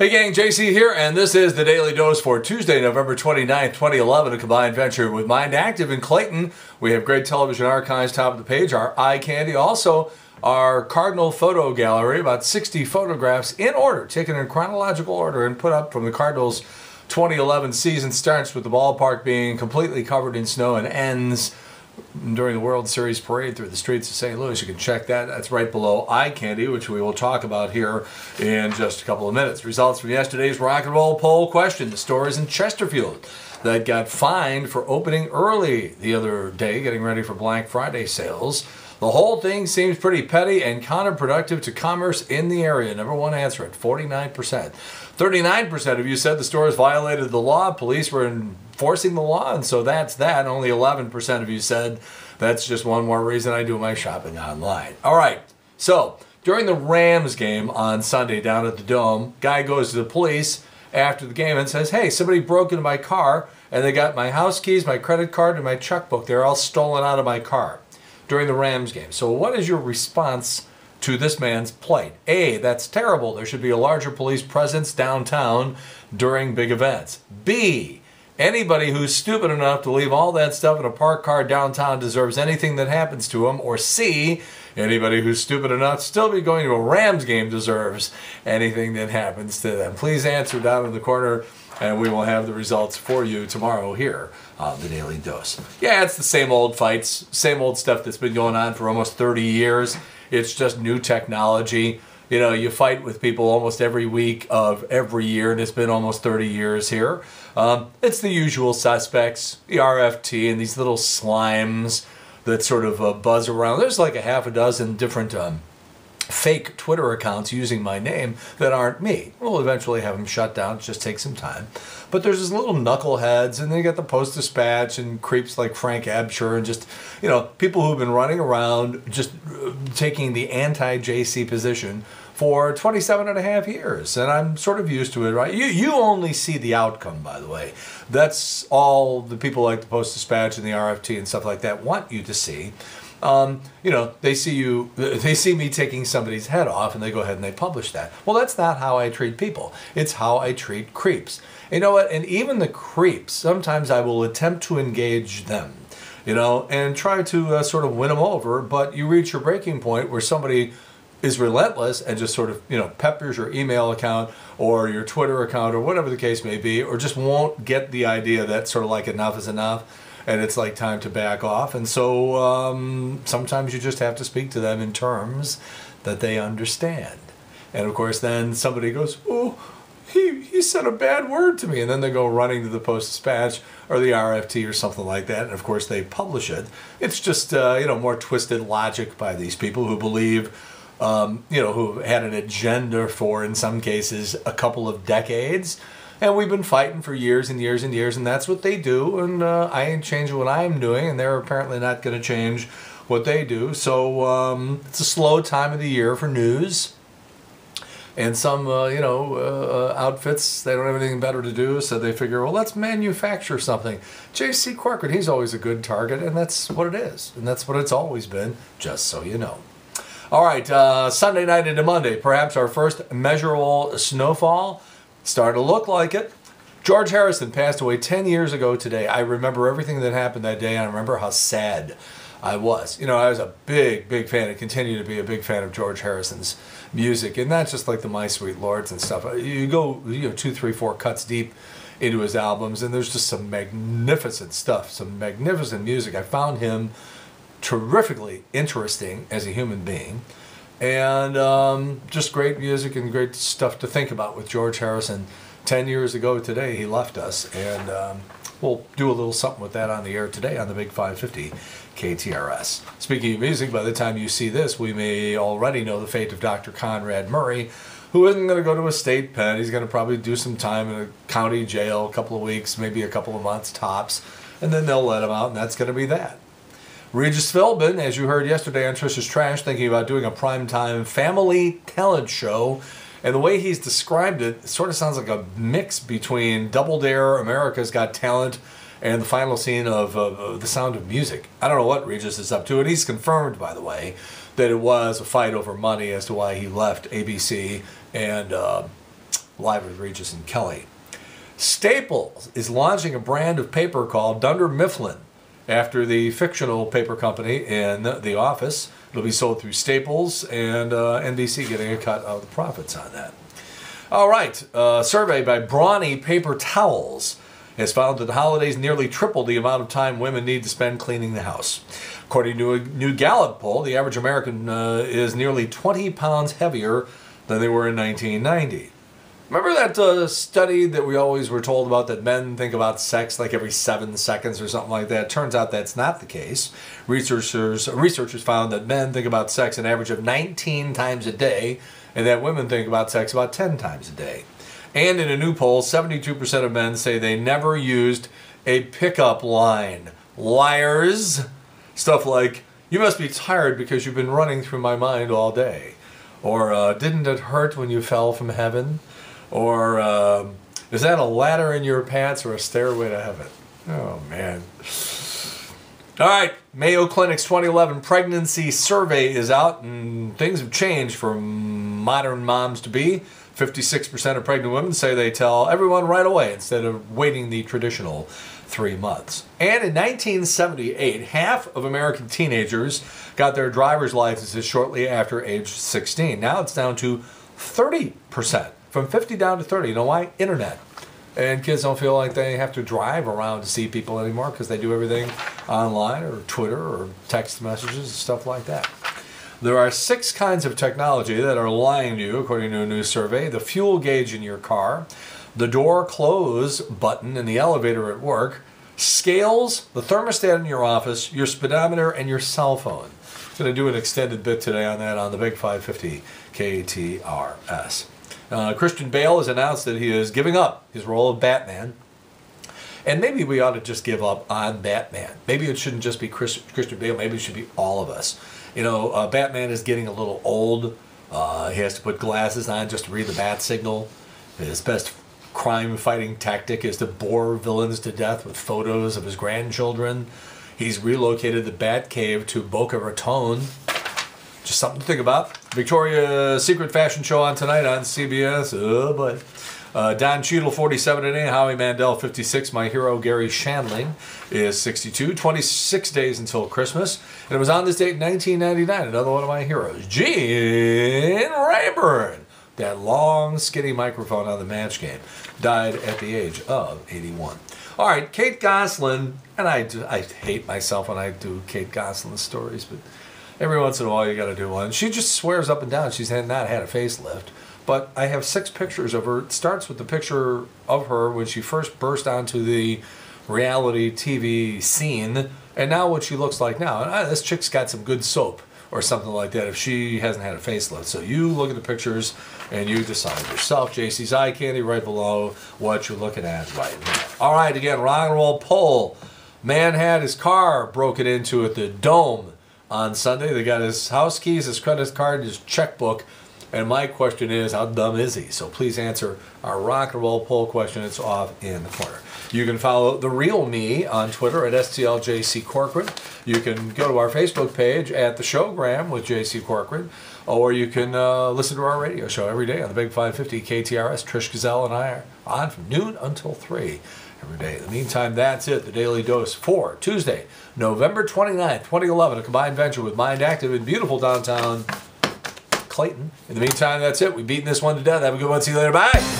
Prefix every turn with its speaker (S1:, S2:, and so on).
S1: Hey gang, JC here, and this is the Daily Dose for Tuesday, November 29th, 2011, a combined venture with Mind Active in Clayton. We have great television archives, top of the page, our eye candy, also our Cardinal photo gallery, about 60 photographs in order, taken in chronological order and put up from the Cardinals' 2011 season. Starts with the ballpark being completely covered in snow and ends during the World Series parade through the streets of St. Louis. You can check that. That's right below eye candy, which we will talk about here in just a couple of minutes. Results from yesterday's rock and roll poll question. The stores in Chesterfield that got fined for opening early the other day, getting ready for Black Friday sales. The whole thing seems pretty petty and counterproductive to commerce in the area. Number one answer at 49%. 39% of you said the stores violated the law. Police were enforcing the law, and so that's that. Only 11% of you said that's just one more reason I do my shopping online. All right, so during the Rams game on Sunday down at the Dome, guy goes to the police after the game and says, hey, somebody broke into my car, and they got my house keys, my credit card, and my checkbook. They're all stolen out of my car during the Rams game. So what is your response to this man's plight? A, that's terrible. There should be a larger police presence downtown during big events. B, anybody who's stupid enough to leave all that stuff in a parked car downtown deserves anything that happens to him. Or C, anybody who's stupid enough to still be going to a Rams game deserves anything that happens to them. Please answer down in the corner, and we will have the results for you tomorrow here on the Daily Dose. Yeah, it's the same old fights, same old stuff that's been going on for almost 30 years. It's just new technology. You know, you fight with people almost every week of every year, and it's been almost 30 years here. It's the usual suspects, the RFT, and these little slimes that sort of buzz around. There's like a half a dozen different fake Twitter accounts using my name that aren't me. We'll eventually have them shut down. It just takes some time. But there's these little knuckleheads, and they got the Post-Dispatch and creeps like Frank Absher and just, you know, people who've been running around just taking the anti-JC position for 27 and a half years. And I'm sort of used to it, right? You only see the outcome, by the way. That's all the people like the Post-Dispatch and the RFT and stuff like that want you to see. You know, they see me taking somebody's head off, and they go ahead and they publish that. Well, that's not how I treat people. It's how I treat creeps. You know what? And even the creeps, sometimes I will attempt to engage them, you know, and try to sort of win them over. But you reach your breaking point where somebody is relentless and just sort of, you know, peppers your email account or your Twitter account or whatever the case may be, or just won't get the idea that sort of like enough is enough. And it's like time to back off. And so sometimes you just have to speak to them in terms that they understand. And of course, then somebody goes, oh, he said a bad word to me. And then they go running to the Post-Dispatch or the RFT or something like that. And of course, they publish it. It's just, you know, more twisted logic by these people who believe, you know, who had an agenda for, in some cases, a couple of decades. And we've been fighting for years and years and years, and that's what they do. And I ain't changing what I'm doing, and they're apparently not going to change what they do. So it's a slow time of the year for news. And some, you know, outfits, they don't have anything better to do, so they figure, well, let's manufacture something. J.C. Corcoran, he's always a good target, and that's what it is. And that's what it's always been, just so you know. All right, Sunday night into Monday, perhaps our first measurable snowfall. Started to look like it. George Harrison passed away 10 years ago today. I remember everything that happened that day, and I remember how sad I was. You know, I was a big, big fan and continue to be a big fan of George Harrison's music, and not just like the My Sweet Lords and stuff. You go, you know, 2, 3, 4 cuts deep into his albums, and there's just some magnificent stuff, some magnificent music. I found him terrifically interesting as a human being. And just great music and great stuff to think about with George Harrison. 10 years ago today, he left us, and we'll do a little something with that on the air today on the Big 550 KTRS. Speaking of music, by the time you see this, we may already know the fate of Dr. Conrad Murray, who isn't going to go to a state pen. He's going to probably do some time in a county jail, a couple of weeks, maybe a couple of months tops, and then they'll let him out, and that's going to be that. Regis Philbin, as you heard yesterday on Trish's Trash, thinking about doing a primetime family talent show. And the way he's described it, it sort of sounds like a mix between Double Dare, America's Got Talent, and the final scene of The Sound of Music. I don't know what Regis is up to, and he's confirmed, by the way, that it was a fight over money as to why he left ABC and live with Regis and Kelly. Staples is launching a brand of paper called Dunder Mifflin after the fictional paper company in The Office. It'll be sold through Staples, and NBC getting a cut of the profits on that. All right, a survey by Brawny Paper Towels has found that the holidays nearly tripled the amount of time women need to spend cleaning the house. According to a new Gallup poll, the average American is nearly 20 pounds heavier than they were in 1990. Remember that study that we always were told about, that men think about sex like every 7 seconds or something like that? Turns out that's not the case. Researchers found that men think about sex an average of 19 times a day, and that women think about sex about 10 times a day. And in a new poll, 72% of men say they never used a pickup line. Liars! Stuff like, "You must be tired because you've been running through my mind all day." Or, "Didn't it hurt when you fell from heaven?" Or, "Is that a ladder in your pants or a stairway to heaven?" Oh, man. All right, Mayo Clinic's 2011 pregnancy survey is out, and things have changed for modern moms-to-be. 56% of pregnant women say they tell everyone right away instead of waiting the traditional 3 months. And in 1978, half of American teenagers got their driver's licenses shortly after age 16. Now it's down to 30%. From 50 down to 30. You know why? Internet. And kids don't feel like they have to drive around to see people anymore because they do everything online or Twitter or text messages and stuff like that. There are 6 kinds of technology that are lying to you, according to a new survey. The fuel gauge in your car, the door close button in the elevator at work, scales, the thermostat in your office, your speedometer, and your cell phone. I'm going to do an extended bit today on that on the Big 550 KTRS. Christian Bale has announced that he is giving up his role of Batman. And maybe we ought to just give up on Batman. Maybe it shouldn't just be Christian Bale. Maybe it should be all of us. You know, Batman is getting a little old. He has to put glasses on just to read the bat signal. His best crime-fighting tactic is to bore villains to death with photos of his grandchildren. He's relocated the Batcave to Boca Raton. Just something to think about. Victoria's Secret fashion show on tonight on CBS. Oh, boy. Don Cheadle, 47 today. Howie Mandel, 56. My hero, Gary Shandling, is 62. 26 days until Christmas. And it was on this date in 1999. Another one of my heroes, Gene Rayburn. That long, skinny microphone on the Match Game. Died at the age of 81. All right, Kate Gosselin. And I hate myself when I do Kate Gosselin stories, but every once in a while you got to do one. She just swears up and down she's not had a facelift. But I have 6 pictures of her. It starts with the picture of her when she first burst onto the reality TV scene, and now what she looks like now. And this chick's got some good soap or something like that if she hasn't had a facelift. So you look at the pictures and you decide yourself. JC's Eye Candy right below what you're looking at right now. All right, again, rock and roll poll. Man had his car broken into at the Dome on Sunday. They got his house keys, his credit card, his checkbook. And my question is, how dumb is he? So please answer our rock and roll poll question. It's off in the corner. You can follow The Real Me on Twitter at STLJC Corcoran. You can go to our Facebook page at The Showgram with JC Corcoran. Or you can listen to our radio show every day on the Big 550 KTRS. Trish Gazelle and I are on from noon until 3 every day. In the meantime, that's it. The Daily Dose for Tuesday, November 29th, 2011. A combined venture with Mind Active in beautiful downtown Clayton. In the meantime, that's it. We've beaten this one to death. Have a good one. See you later. Bye.